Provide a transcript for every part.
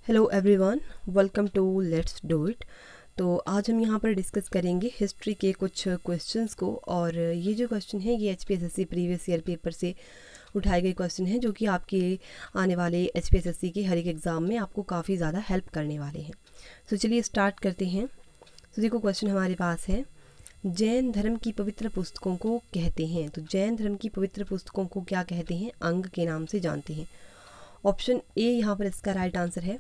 Hello everyone, welcome to let's do it. तो आज हम यहाँ पर डिस्कस करेंगे हिस्ट्री के कुछ क्वेश्चंस को। और ये जो क्वेश्चन है ये HPSSC प्रीवियस ईयर पेपर से उठाए गए क्वेश्चन हैं जो कि आपके आने वाले HPSSC के हर एक एग्ज़ाम में आपको काफ़ी ज़्यादा हेल्प करने वाले हैं। तो चलिए स्टार्ट करते हैं। तो देखो क्वेश्चन हमारे पास है, जैन धर्म की पवित्र पुस्तकों को कहते हैं। तो जैन धर्म की पवित्र पुस्तकों को क्या कहते हैं? अंग के नाम से जानते हैं। ऑप्शन ए यहाँ पर इसका राइट आंसर है।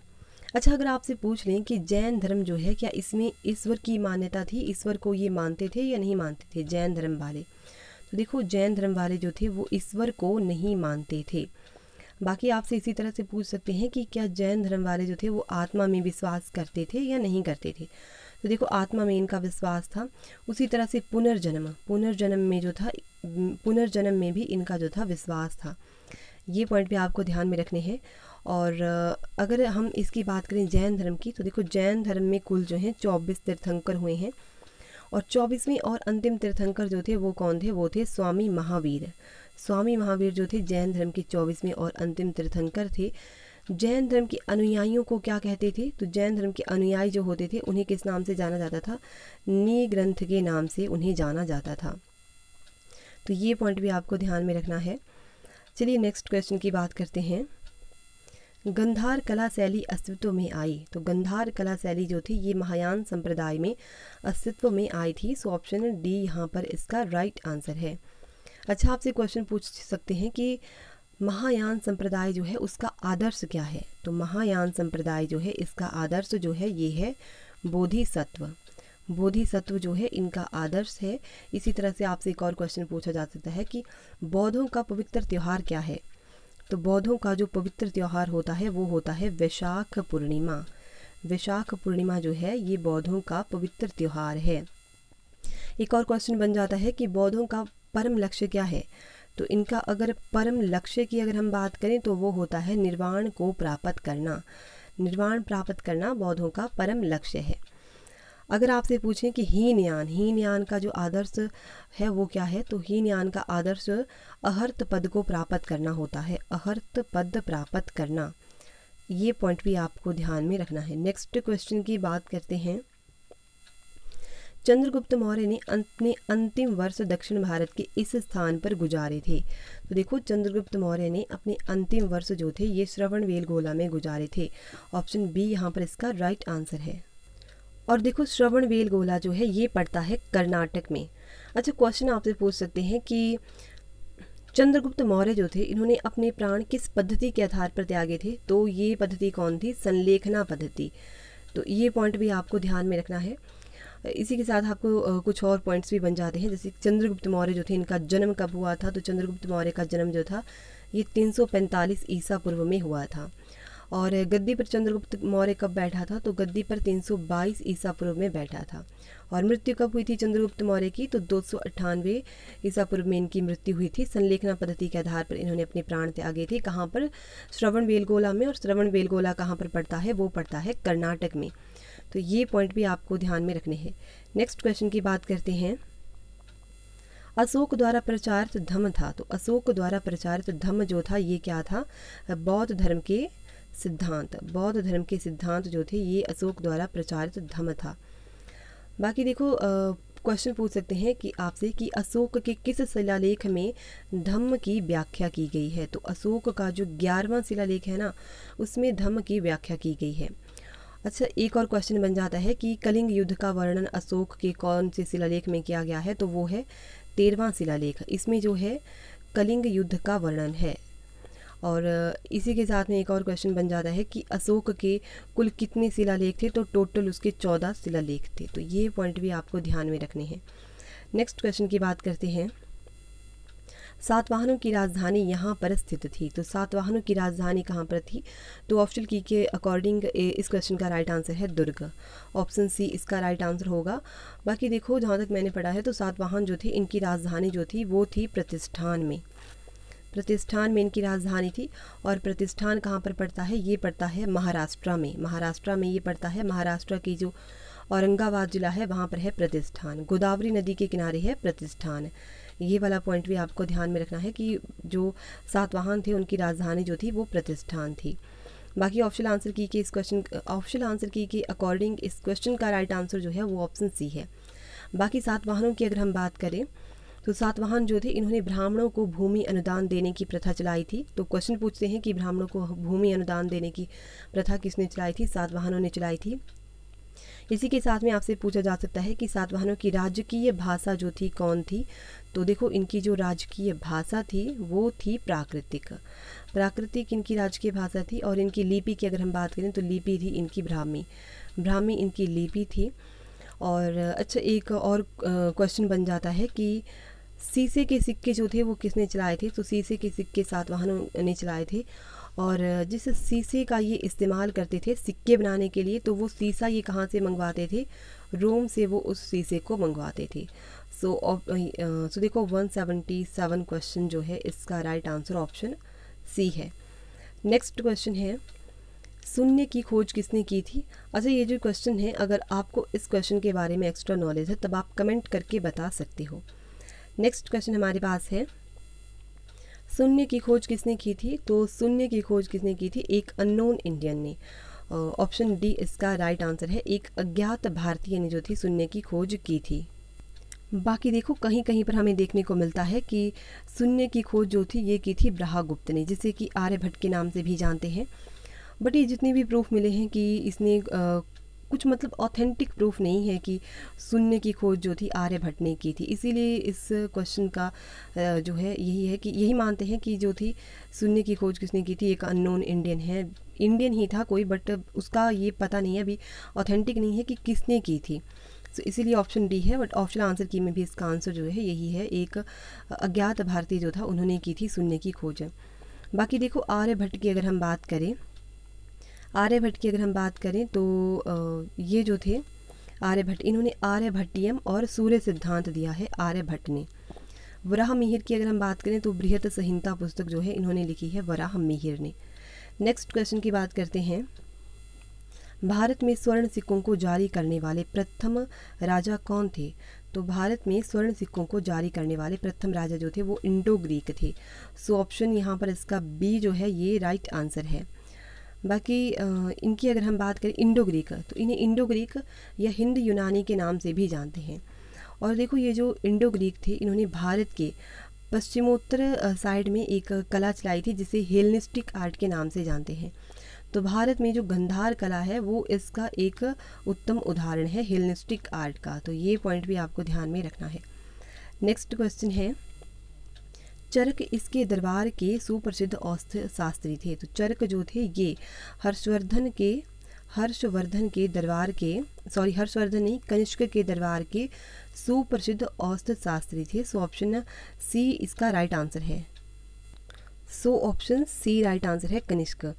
अच्छा, अगर आपसे पूछ लें कि जैन धर्म जो है क्या इसमें ईश्वर की मान्यता थी, ईश्वर को ये मानते थे या नहीं मानते थे जैन धर्म वाले? तो देखो जैन धर्म वाले जो थे वो ईश्वर को नहीं मानते थे। बाकी आपसे इसी तरह से पूछ सकते हैं कि क्या जैन धर्म वाले जो थे वो आत्मा में विश्वास करते थे या नहीं करते थे? तो देखो आत्मा में इनका विश्वास था। उसी तरह से पुनर्जन्म में जो था, पुनर्जन्म में भी इनका जो था विश्वास था। ये पॉइंट भी आपको ध्यान में रखने हैं। और अगर हम इसकी बात करें जैन धर्म की, तो देखो जैन धर्म में कुल जो हैं 24 तीर्थंकर हुए हैं। और 24वें और अंतिम तीर्थंकर जो थे वो कौन थे? वो थे स्वामी महावीर। स्वामी महावीर जो थे जैन धर्म के 24वें और अंतिम तीर्थंकर थे। जैन धर्म के अनुयायियों को क्या कहते थे? तो जैन धर्म के अनुयायी जो होते थे उन्हें किस नाम से जाना जाता था? नी ग्रंथ के नाम से उन्हें जाना जाता था। तो ये पॉइंट भी आपको ध्यान में रखना है। चलिए नेक्स्ट क्वेश्चन की बात करते हैं। गंधार कला शैली अस्तित्व में आई। तो गंधार कला शैली जो थी ये महायान संप्रदाय में अस्तित्व में आई थी। सो ऑप्शन डी यहाँ पर इसका राइट आंसर है। अच्छा, आपसे क्वेश्चन पूछ सकते हैं कि महायान संप्रदाय जो है उसका आदर्श क्या है? तो महायान संप्रदाय जो है इसका आदर्श जो है ये है बोधिसत्व। बोधिसत्व जो है इनका आदर्श है। इसी तरह से आपसे एक और क्वेश्चन पूछा जा सकता है कि बौद्धों का पवित्र त्यौहार क्या है? तो बौद्धों का जो पवित्र त्यौहार होता है वो होता है वैशाख पूर्णिमा। वैशाख पूर्णिमा जो है ये बौद्धों का पवित्र त्यौहार है। एक और क्वेश्चन बन जाता है कि बौद्धों का परम लक्ष्य क्या है? तो इनका अगर परम लक्ष्य की अगर हम बात करें तो वो होता है निर्वाण को प्राप्त करना। निर्वाण प्राप्त करना बौद्धों का परम लक्ष्य है। अगर आपसे पूछें कि हीनयान का जो आदर्श है वो क्या है? तो हीनयान का आदर्श अहर्त पद को प्राप्त करना होता है। अहर्त पद प्राप्त करना, ये पॉइंट भी आपको ध्यान में रखना है। नेक्स्ट क्वेश्चन की बात करते हैं। चंद्रगुप्त मौर्य ने अपने अंतिम वर्ष दक्षिण भारत के इस स्थान पर गुजारे थे। तो देखो चंद्रगुप्त मौर्य ने अपने अंतिम वर्ष जो थे ये श्रवणबेलगोला में गुजारे थे। ऑप्शन बी यहाँ पर इसका राइट आंसर है। और देखो श्रवणबेलगोला जो है ये पड़ता है कर्नाटक में। अच्छा, क्वेश्चन आपसे पूछ सकते हैं कि चंद्रगुप्त मौर्य जो थे इन्होंने अपने प्राण किस पद्धति के आधार पर त्यागे थे? तो ये पद्धति कौन थी? संलेखना पद्धति। तो ये पॉइंट भी आपको ध्यान में रखना है। इसी के साथ आपको कुछ और पॉइंट्स भी बन जाते हैं, जैसे चंद्रगुप्त मौर्य जो थे इनका जन्म कब हुआ था? तो चंद्रगुप्त मौर्य का जन्म जो था ये 345 ईसा पूर्व में हुआ था। और गद्दी पर चंद्रगुप्त मौर्य कब बैठा था? तो गद्दी पर 322 ईसा पूर्व में बैठा था। और मृत्यु कब हुई थी चंद्रगुप्त मौर्य की? तो 298 ईसा पूर्व में इनकी मृत्यु हुई थी। संलेखना पद्धति के आधार पर इन्होंने अपने प्राण त्यागे थे। कहाँ पर? श्रवणबेलगोला में। और श्रवणबेलगोला कहाँ पर पड़ता है? वो पड़ता है कर्नाटक में। तो ये पॉइंट भी आपको ध्यान में रखने हैं। नेक्स्ट क्वेश्चन की बात करते हैं। अशोक द्वारा प्रचारित धम्म था। तो अशोक द्वारा प्रचारित धम्म जो था ये क्या था? बौद्ध धर्म के सिद्धांत। बौद्ध धर्म के सिद्धांत जो थे ये अशोक द्वारा प्रचारित धम्म था। बाकी देखो क्वेश्चन पूछ सकते हैं कि आपसे कि अशोक के किस शिलालेख में धम्म की व्याख्या की गई है? तो अशोक का जो 11वां शिलालेख है ना उसमें धम्म की व्याख्या की गई है। अच्छा, एक और क्वेश्चन बन जाता है कि कलिंग युद्ध का वर्णन अशोक के कौन से शिलालेख में किया गया है? तो वो है 13वां शिलालेख। इसमें जो है कलिंग युद्ध का वर्णन है। और इसी के साथ में एक और क्वेश्चन बन जाता है कि अशोक के कुल कितने शिलालेख थे? तो टोटल उसके 14 शिलालेख थे। तो ये पॉइंट भी आपको ध्यान में रखने हैं। नेक्स्ट क्वेश्चन की बात करते हैं। सातवाहनों की राजधानी यहाँ पर स्थित थी। तो सातवाहनों की राजधानी कहाँ पर थी? तो ऑप्शन की के अकॉर्डिंग इस क्वेश्चन का राइट आंसर है दुर्ग। ऑप्शन सी इसका राइट आंसर होगा। बाकी देखो जहाँ तक मैंने पढ़ा है तो सातवाहन जो थे इनकी राजधानी जो थी वो थी प्रतिष्ठान में। प्रतिष्ठान में इनकी राजधानी थी। और प्रतिष्ठान कहाँ पर पड़ता है? ये पड़ता है महाराष्ट्र में। महाराष्ट्र में ये पड़ता है। महाराष्ट्र की जो औरंगाबाद जिला है वहाँ पर है प्रतिष्ठान। गोदावरी नदी के किनारे है प्रतिष्ठान। ये वाला पॉइंट भी आपको ध्यान में रखना है कि जो सातवाहन थे उनकी राजधानी जो थी वो प्रतिष्ठान थी। बाकी ऑप्शनल आंसर की के अकॉर्डिंग इस क्वेश्चन का राइट आंसर जो है वो ऑप्शन सी है। बाकी सातवाहनों की अगर हम बात करें तो सातवाहन जो थे इन्होंने ब्राह्मणों को भूमि अनुदान देने की प्रथा चलाई थी। तो क्वेश्चन पूछते हैं कि ब्राह्मणों को भूमि अनुदान देने की प्रथा किसने चलाई थी? सातवाहनों ने चलाई थी। इसी के साथ में आपसे पूछा जा सकता है कि सातवाहनों की राजकीय भाषा जो थी कौन थी? तो देखो, इनकी जो राजकीय भाषा थी वो थी प्राकृतिक इनकी राजकीय भाषा थी। और इनकी लिपि की अगर हम बात करें तो लिपि थी इनकी ब्राह्मी इनकी लिपि थी। और अच्छा, एक और क्वेश्चन बन जाता है कि सीसे के सिक्के जो थे वो किसने चलाए थे? तो सीसे के सिक्के सातवाहनों ने चलाए थे। और जिस सीसे का ये इस्तेमाल करते थे सिक्के बनाने के लिए, तो वो सीसा ये कहाँ से मंगवाते थे? रोम से वो उस सीसे को मंगवाते थे। सो देखो 177 क्वेश्चन जो है इसका राइट आंसर ऑप्शन सी है। नेक्स्ट क्वेश्चन है, शून्य की खोज किसने की थी? अच्छा, ये जो क्वेश्चन है, अगर आपको इस क्वेश्चन के बारे में एक्स्ट्रा नॉलेज है तब आप कमेंट करके बता सकते हो। नेक्स्ट क्वेश्चन हमारे पास है, शून्य की खोज किसने की थी? तो शून्य की खोज किसने की थी? एक अननोन इंडियन ने। ऑप्शन डी इसका राइट आंसर है। एक अज्ञात भारतीय ने जो थी शून्य की खोज की थी। बाकी देखो, कहीं कहीं पर हमें देखने को मिलता है कि शून्य की खोज जो थी ये की थी ब्रह्मगुप्त ने, जिसे कि आर्यभट्ट के नाम से भी जानते हैं। बट ये जितने भी प्रूफ मिले हैं कि इसने कुछ मतलब ऑथेंटिक प्रूफ नहीं है कि शून्य की खोज जो थी आर्यभट्ट ने की थी। इसीलिए इस क्वेश्चन का जो है यही है कि यही मानते हैं कि जो थी शून्य की खोज किसने की थी? एक अननोन इंडियन है, इंडियन ही था कोई, बट उसका ये पता नहीं है, अभी ऑथेंटिक नहीं है कि किसने की थी। सो इसीलिए ऑप्शन डी है। बट ऑप्शन आंसर की में भी इसका आंसर जो है यही है, एक अज्ञात भारतीय जो था उन्होंने की थी शून्य की खोज। बाकी देखो, आर्यभट्ट की अगर हम बात करें तो ये जो थे आर्यभट्ट, इन्होंने आर्यभट्टियम और सूर्य सिद्धांत दिया है आर्यभट्ट ने। वराहमिहिर की अगर हम बात करें तो बृहत संहिता पुस्तक जो है इन्होंने लिखी है वराहमिहिर ने। नेक्स्ट क्वेश्चन की बात करते हैं, भारत में स्वर्ण सिक्कों को जारी करने वाले प्रथम राजा कौन थे? तो भारत में स्वर्ण सिक्कों को जारी करने वाले प्रथम राजा जो थे वो इंडो ग्रीक थे। सो ऑप्शन यहाँ पर इसका बी जो है ये राइट आंसर है। बाकी इनकी अगर हम बात करें इंडो ग्रीक, तो इन्हें इंडो ग्रीक या हिंद यूनानी के नाम से भी जानते हैं। और देखो, ये जो इंडो ग्रीक थे इन्होंने भारत के पश्चिमोत्तर साइड में एक कला चलाई थी जिसे हेलेनिस्टिक आर्ट के नाम से जानते हैं। तो भारत में जो गंधार कला है वो इसका एक उत्तम उदाहरण है हेलेनिस्टिक आर्ट का। तो ये पॉइंट भी आपको ध्यान में रखना है। नेक्स्ट क्वेश्चन है, चरक इसके दरबार के सुप्रसिद्ध औस्त्र शास्त्री थे। तो चरक जो थे ये हर्षवर्धन कनिष्क के दरबार के सुप्रसिद्ध औस्त्र शास्त्री थे। सो ऑप्शन सी इसका राइट आंसर है। कनिष्क।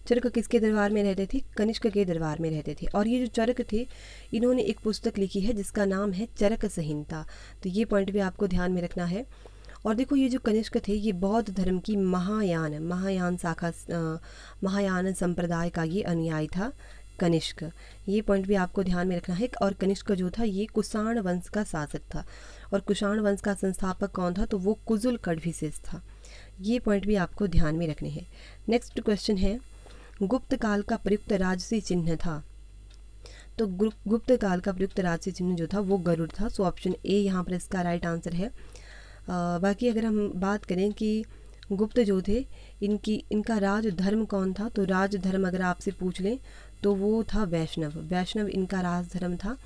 चरक किसके दरबार में रहते थे? कनिष्क के दरबार में रहते थे। और ये जो चरक थे इन्होंने एक पुस्तक लिखी है जिसका नाम है चरक संहिता। तो ये पॉइंट भी आपको ध्यान में रखना है। और देखो, ये जो कनिष्क थे ये बौद्ध धर्म की महायान संप्रदाय का ये अनुयायी था कनिष्क। ये पॉइंट भी आपको ध्यान में रखना है। और कनिष्क जो था ये कुषाण वंश का शासक था। और कुषाण वंश का संस्थापक कौन था? तो वो कुजुल कड़भिसेस था। ये पॉइंट भी आपको ध्यान में रखने हैं। नेक्स्ट क्वेश्चन है, गुप्त काल का प्रयुक्त राजसी चिन्ह था। तो गुप्त काल का प्रयुक्त राजसी चिन्ह जो था वो गरुड़ था। सो ऑप्शन ए यहाँ पर इसका राइट आंसर है। बाकी अगर हम बात करें कि गुप्त जो थे इनका राज धर्म कौन था? तो राज धर्म अगर आपसे पूछ लें तो वो था वैष्णव इनका राज धर्म था।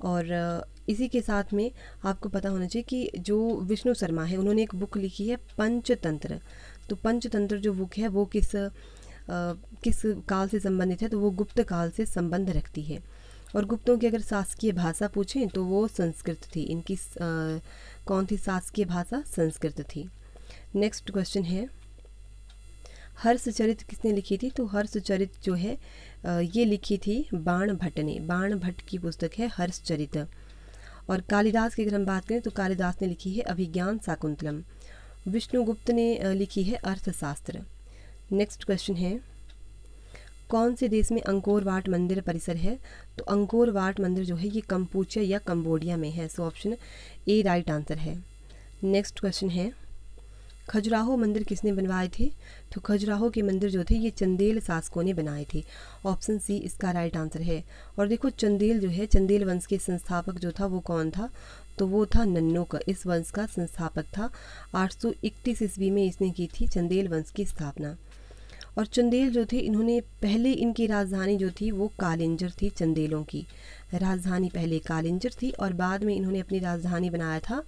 और इसी के साथ में आपको पता होना चाहिए कि जो विष्णु शर्मा है उन्होंने एक बुक लिखी है पंचतंत्र। तो पंचतंत्र जो बुक है वो किस काल से संबंधित है? तो वो गुप्त काल से संबंध रखती है। और गुप्तों की अगर शासकीय भाषा पूछें तो वो संस्कृत थी। इनकी कौन थी शासकीय भाषा? संस्कृत थी। नेक्स्ट क्वेश्चन है, हर्षचरित किसने लिखी थी? तो हर्षचरित जो है ये लिखी थी बाणभट्ट ने। बाणभट्ट की पुस्तक है हर्षचरित। और कालिदास की अगर हम बात करें तो कालिदास ने लिखी है अभिज्ञान शाकुंतलम। विष्णुगुप्त ने लिखी है अर्थशास्त्र। नेक्स्ट क्वेश्चन है, कौन से देश में अंकोर वाट मंदिर परिसर है? तो अंकोर वाट मंदिर जो है ये कंपूचिया या कंबोडिया में है। So option A right answer है। नेक्स्ट क्वेश्चन है, खजुराहो मंदिर किसने बनवाए थे? तो खजुराहो के मंदिर जो थे ये चंदेल शासकों ने बनाए थे। ऑप्शन सी इसका राइट आंसर है। और देखो चंदेल जो है, चंदेल वंश के संस्थापक जो था वो कौन था? तो वो था नन्नोक, इस वंश का संस्थापक था। 831 ईस्वी में इसने की थी चंदेल वंश की स्थापना। और चंदेल जो थे, इन्होंने पहले इनकी राजधानी जो थी वो कालिंजर थी। चंदेलों की राजधानी पहले कालिंजर थी और बाद में इन्होंने अपनी राजधानी बनाया था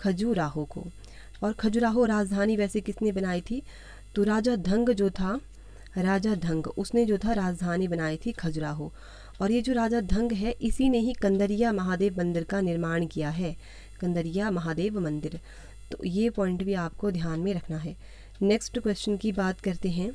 खजुराहो को। और खजुराहो राजधानी वैसे किसने बनाई थी? तो राजा धंग जो था, राजा धंग उसने जो था राजधानी बनाई थी खजुराहो। और ये जो राजा धंग है इसी ने ही कंदरिया महादेव मंदिर का निर्माण किया है, कंदरिया महादेव मंदिर। तो ये पॉइंट भी आपको ध्यान में रखना है। नेक्स्ट क्वेश्चन की बात करते हैं।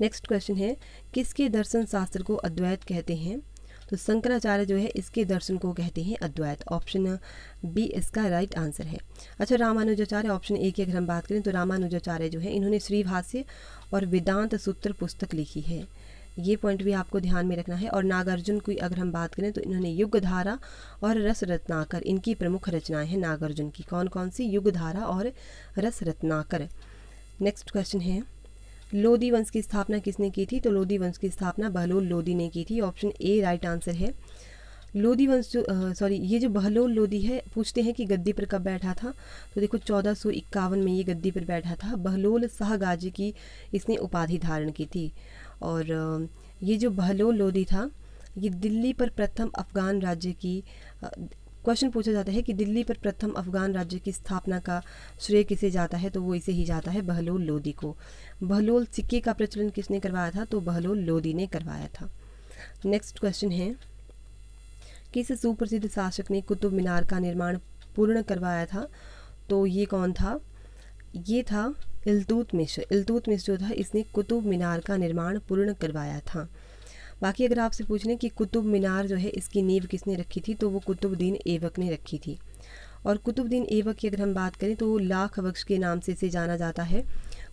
नेक्स्ट क्वेश्चन है, किसके दर्शन शास्त्र को अद्वैत कहते हैं? तो शंकराचार्य जो है इसके दर्शन को कहते हैं अद्वैत। ऑप्शन बी इसका राइट आंसर है। अच्छा, रामानुजाचार्य ऑप्शन ए की अगर हम बात करें तो रामानुजाचार्य जो है इन्होंने श्रीभाष्य और वेदांत सूत्र पुस्तक लिखी है। ये पॉइंट भी आपको ध्यान में रखना है। और नागार्जुन की अगर हम बात करें तो इन्होंने युगधारा और रस रत्नाकर, इनकी प्रमुख रचनाएं हैं नागार्जुन की। कौन कौन सी? युगधारा और रस रत्नाकर। नेक्स्ट क्वेश्चन है, लोदी वंश की स्थापना किसने की थी? तो लोदी वंश की स्थापना बहलोल लोदी ने की थी। ऑप्शन ए राइट आंसर है। लोदी वंश जो ये जो बहलोल लोदी है, पूछते हैं कि गद्दी पर कब बैठा था? तो देखो 1451 में ये गद्दी पर बैठा था। बहलोल शाह गाजी की इसने उपाधि धारण की थी। और ये जो बहलोल लोदी था ये दिल्ली पर प्रथम अफगान राज्य की, क्वेश्चन पूछा जाता है कि दिल्ली पर प्रथम अफगान राज्य की स्थापना का श्रेय किसे जाता है? तो वो इसे ही जाता है, बहलोल लोदी को। बहलोल सिक्के का प्रचलन किसने करवाया था? तो बहलोल लोदी ने करवाया था। नेक्स्ट क्वेश्चन है, किस सुप्रसिद्ध शासक ने कुतुब मीनार का निर्माण पूर्ण करवाया था? तो ये कौन था? ये था इल्तुतमिश। इल्तुतमिश जो था इसने कुतुब मीनार का निर्माण पूर्ण करवाया था। बाकी अगर आपसे पूछ लें कि कुतुब मीनार जो है इसकी नींव किसने रखी थी? तो वो कुतुबुद्दीन ऐबक ने रखी थी। और कुतुबुद्दीन ऐबक की अगर हम बात करें तो वो लाख बख्श के नाम से इसे जाना जाता है।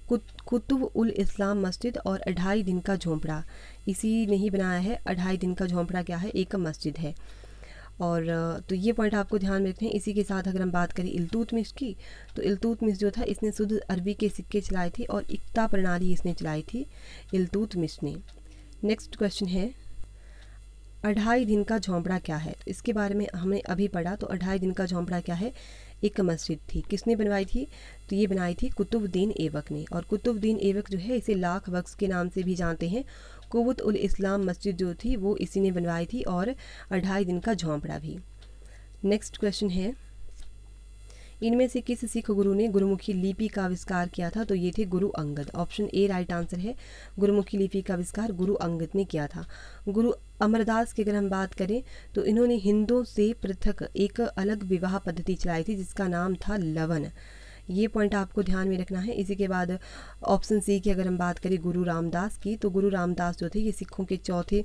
कुतुब उल इस्लाम मस्जिद और 2.5 दिन का झोंपड़ा इसी ने ही बनाया है। 2.5 दिन का झोंपड़ा क्या है? एक मस्जिद है। और तो ये पॉइंट आपको ध्यान में रखना है। इसी के साथ अगर हम बात करें इल्तुतमिश की, तो इल्तुतमिश जो था इसने शुद्ध अरबी के सिक्के चलाए थे और इक्ता प्रणाली इसने चलाई थी इल्तुतमिश ने। नेक्स्ट क्वेश्चन है, 2.5 दिन का झोंपड़ा क्या है? इसके बारे में हमने अभी पढ़ा। तो 2.5 दिन का झोंपड़ा क्या है? एक मस्जिद थी। किसने बनवाई थी? तो ये बनाई थी कुतुबुद्दीन ऐबक ने। और कुतुबुद्दीन ऐबक जो है इसे लाख बख्श के नाम से भी जानते हैं। कुवत उल इस्लाम मस्जिद जो थी वो इसी ने बनवाई थी और 2.5 दिन का झोंपड़ा भी। नेक्स्ट क्वेश्चन है, इनमें से किस सिख गुरु ने गुरुमुखी लिपि का आविष्कार किया था? तो ये थे Guru Angad. Option A right answer है। गुरुमुखी लिपि का आविष्कार गुरु अंगद ने किया था। गुरु अमरदास की अगर हम बात करें तो इन्होंने हिंदुओं से पृथक एक अलग विवाह पद्धति चलाई थी जिसका नाम था लवन। ये पॉइंट आपको ध्यान में रखना है। इसी के बाद ऑप्शन सी की अगर हम बात करें गुरु रामदास की, तो गुरु रामदास जो थे ये सिखों के चौथे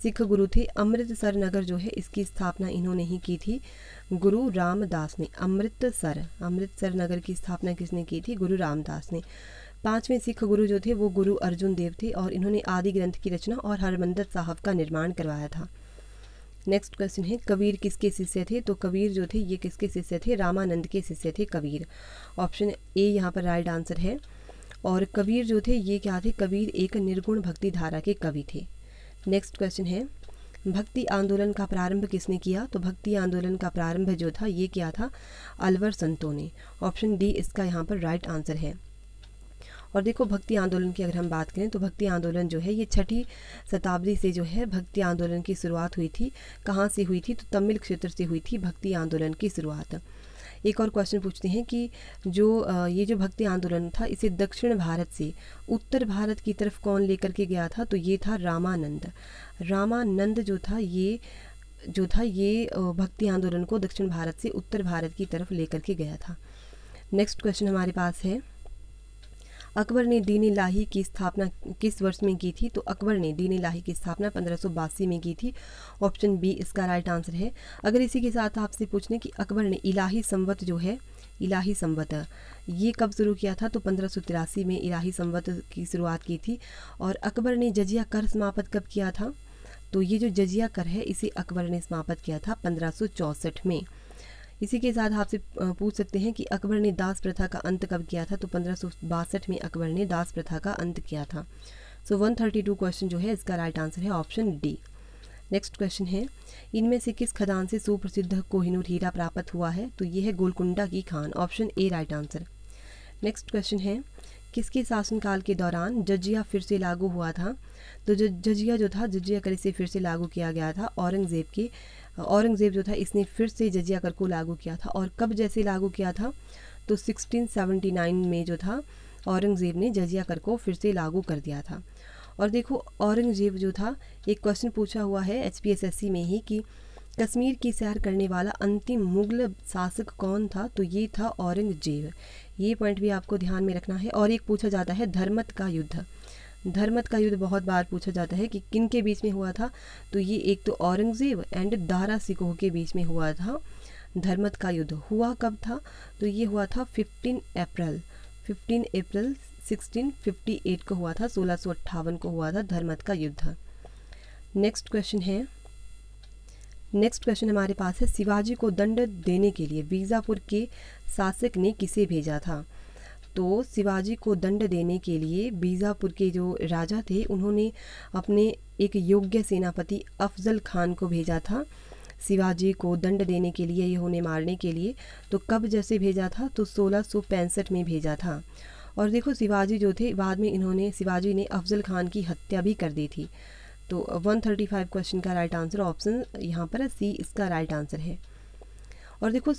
सिख गुरु थे। अमृतसर नगर जो है इसकी स्थापना इन्होंने ही की थी, गुरु रामदास ने। अमृतसर नगर की स्थापना किसने की थी? गुरु रामदास ने। 5वें सिख गुरु जो थे वो गुरु अर्जुन देव थे और इन्होंने आदि ग्रंथ की रचना और हरमंदिर साहब का निर्माण करवाया था। नेक्स्ट क्वेश्चन है, कबीर किसके शिष्य थे? तो कबीर जो थे ये किसके शिष्य थे? रामानंद के शिष्य थे कबीर। ऑप्शन ए यहाँ पर राइट आंसर है। और कबीर जो थे ये क्या थे? कबीर एक निर्गुण भक्ति धारा के कवि थे। नेक्स्ट क्वेश्चन है, भक्ति आंदोलन का प्रारंभ किसने किया? तो भक्ति आंदोलन का प्रारंभ जो था ये किया था अलवर संतों ने। ऑप्शन डी इसका यहाँ पर राइट आंसर है। और देखो भक्ति आंदोलन की अगर हम बात करें तो भक्ति आंदोलन जो है ये 6ठी शताब्दी से जो है भक्ति आंदोलन की शुरुआत हुई थी। कहाँ से हुई थी? तो तमिल क्षेत्र से हुई थी भक्ति आंदोलन की शुरुआत। एक और क्वेश्चन पूछते हैं कि जो ये जो भक्ति आंदोलन था इसे दक्षिण भारत से उत्तर भारत की तरफ कौन लेकर के गया था? तो ये था रामानंद। रामानंद जो था ये भक्ति आंदोलन को दक्षिण भारत से उत्तर भारत की तरफ लेकर के गया था। नेक्स्ट क्वेश्चन हमारे पास है, अकबर ने दीन इलाही की स्थापना किस वर्ष में की थी? तो अकबर ने दीन इलाही की स्थापना 1582 में की थी। ऑप्शन बी इसका राइट आंसर है। अगर इसी के साथ आपसे पूछने कि अकबर ने इलाही संवत जो है, इलाही संवत ये कब शुरू किया था? तो 1583 में इलाही संवत की शुरुआत की थी। और अकबर ने जजिया कर समाप्त कब किया था? तो ये जो जजिया कर है इसे अकबर ने समाप्त किया था 1564 में। इसी के साथ आपसे पूछ सकते हैं कि अकबर ने दास प्रथा का अंत कब किया था, तो 1562 में अकबर ने दास प्रथा का अंत किया था। सो 132 क्वेश्चन जो है इसका राइट आंसर है ऑप्शन डी। नेक्स्ट क्वेश्चन है, इनमें से किस खदान से सुप्रसिद्ध कोहिनूर हीरा प्राप्त हुआ है, तो ये है गोलकुंडा की Khan, option A right answer. Next question है, किसके शासनकाल के दौरान जजिया फिर से लागू हुआ था, तो जजिया जो था, जजिया कर इसे फिर से लागू किया गया था औरंगज़ेब जो था इसने फिर से जजिया कर को लागू किया था। और कब जैसे लागू किया था, तो 1679 में जो था औरंगज़ेब ने जजिया कर को फिर से लागू कर दिया था। और देखो औरंगज़ेब जो था, एक क्वेश्चन पूछा हुआ है HPSSC में ही कि कश्मीर की सैर करने वाला अंतिम मुगल शासक कौन था, तो ये था औरंगज़ेब। ये पॉइंट भी आपको ध्यान में रखना है। और एक पूछा जाता है धर्मत का युद्ध, धर्मत का युद्ध बहुत बार पूछा जाता है कि किन के बीच में हुआ था, तो ये एक तो औरंगज़ेब एंड दारा सिकोह के बीच में हुआ था धर्मत का युद्ध। हुआ कब था, तो ये हुआ था 15 अप्रैल 1658 को हुआ था, 1658 को हुआ था धर्मत का युद्ध। नेक्स्ट क्वेश्चन हमारे पास है, शिवाजी को दंड देने के लिए बीजापुर के शासक ने किसे भेजा था, तो शिवाजी को दंड देने के लिए बीजापुर के जो राजा थे उन्होंने अपने एक योग्य सेनापति अफजल खान को भेजा था शिवाजी को दंड देने के लिए, ये उन्हें मारने के लिए। तो कब जैसे भेजा था, तो 1665 में भेजा था। और देखो शिवाजी जो थे बाद में शिवाजी ने अफजल खान की हत्या भी कर दी थी। तो 135 क्वेश्चन का राइट आंसर ऑप्शन यहाँ पर सी इसका राइट आंसर है। और देखो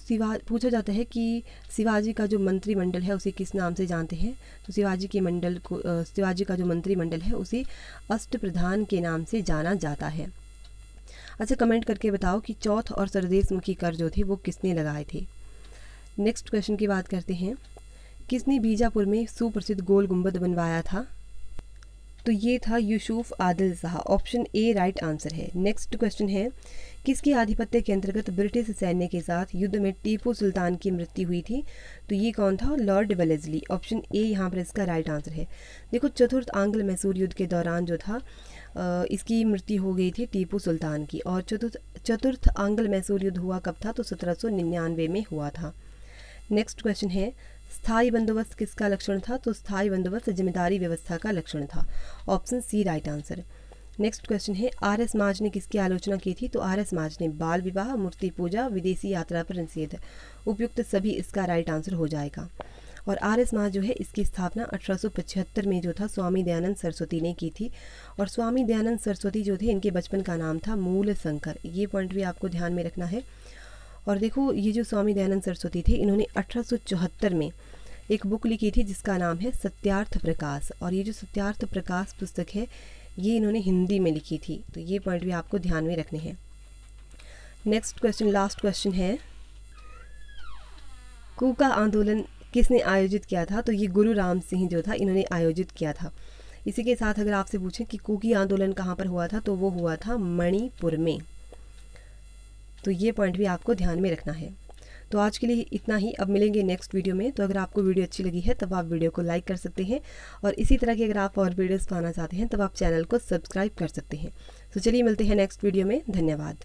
पूछा जाता है कि शिवाजी का जो मंत्रिमंडल है उसे किस नाम से जानते हैं, तो शिवाजी का जो मंत्रिमंडल है उसे अष्टप्रधान के नाम से जाना जाता है। अच्छा, कमेंट करके बताओ कि चौथ और सरदेशमुखी कर जो थे वो किसने लगाए थे। नेक्स्ट क्वेश्चन की बात करते हैं, किसने बीजापुर में सुप्रसिद्ध गोल गुंबद बनवाया था, तो ये था Yusuf Adil Shah, option A right answer है। नेक्स्ट क्वेश्चन है, किसके आधिपत्य के अंतर्गत ब्रिटिश सैन्य के साथ युद्ध में टीपू सुल्तान की मृत्यु हुई थी, तो ये कौन था, लॉर्ड वेलेस्ली, ऑप्शन ए यहाँ पर इसका राइट आंसर है। देखो चतुर्थ आंग्ल मैसूर युद्ध के दौरान जो था इसकी मृत्यु हो गई थी टीपू सुल्तान की। और चतुर्थ आंग्ल मैसूर युद्ध हुआ कब था, तो 1799 में हुआ था। नेक्स्ट क्वेश्चन है, स्थायी बंदोबस्त किसका लक्षण था, तो स्थायी बंदोबस्त जिम्मेदारी व्यवस्था का लक्षण था, option C right answer. Next question है, RS माज ने किसकी आलोचना की थी, तो RS माज ने बाल विवाह, मूर्ति पूजा, विदेशी यात्रा पर निषेध, उपयुक्त सभी इसका राइट आंसर हो जाएगा। और RS माज जो है इसकी स्थापना 1875 में जो था स्वामी दयानंद सरस्वती ने की थी। और स्वामी दयानंद सरस्वती जो थे इनके बचपन का नाम था मूल शंकर, ये पॉइंट भी आपको ध्यान में रखना है। और देखो ये जो स्वामी दयानंद सरस्वती थे इन्होंने 1874 में एक बुक लिखी थी जिसका नाम है सत्यार्थ प्रकाश। और ये जो सत्यार्थ प्रकाश पुस्तक है ये इन्होंने हिंदी में लिखी थी, तो ये पॉइंट भी आपको ध्यान में रखने हैं। नेक्स्ट क्वेश्चन, लास्ट क्वेश्चन है, कूका आंदोलन किसने आयोजित किया था, तो ये गुरु राम सिंह जो था इन्होंने आयोजित किया था। इसी के साथ अगर आपसे पूछें कि कूकी आंदोलन कहाँ पर हुआ था, तो वो हुआ था मणिपुर में। तो ये पॉइंट भी आपको ध्यान में रखना है। तो आज के लिए इतना ही, अब मिलेंगे नेक्स्ट वीडियो में। तो अगर आपको वीडियो अच्छी लगी है तब आप वीडियो को लाइक कर सकते हैं, और इसी तरह की अगर आप और वीडियोस पाना चाहते हैं तब आप चैनल को सब्सक्राइब कर सकते हैं। तो चलिए मिलते हैं नेक्स्ट वीडियो में, धन्यवाद।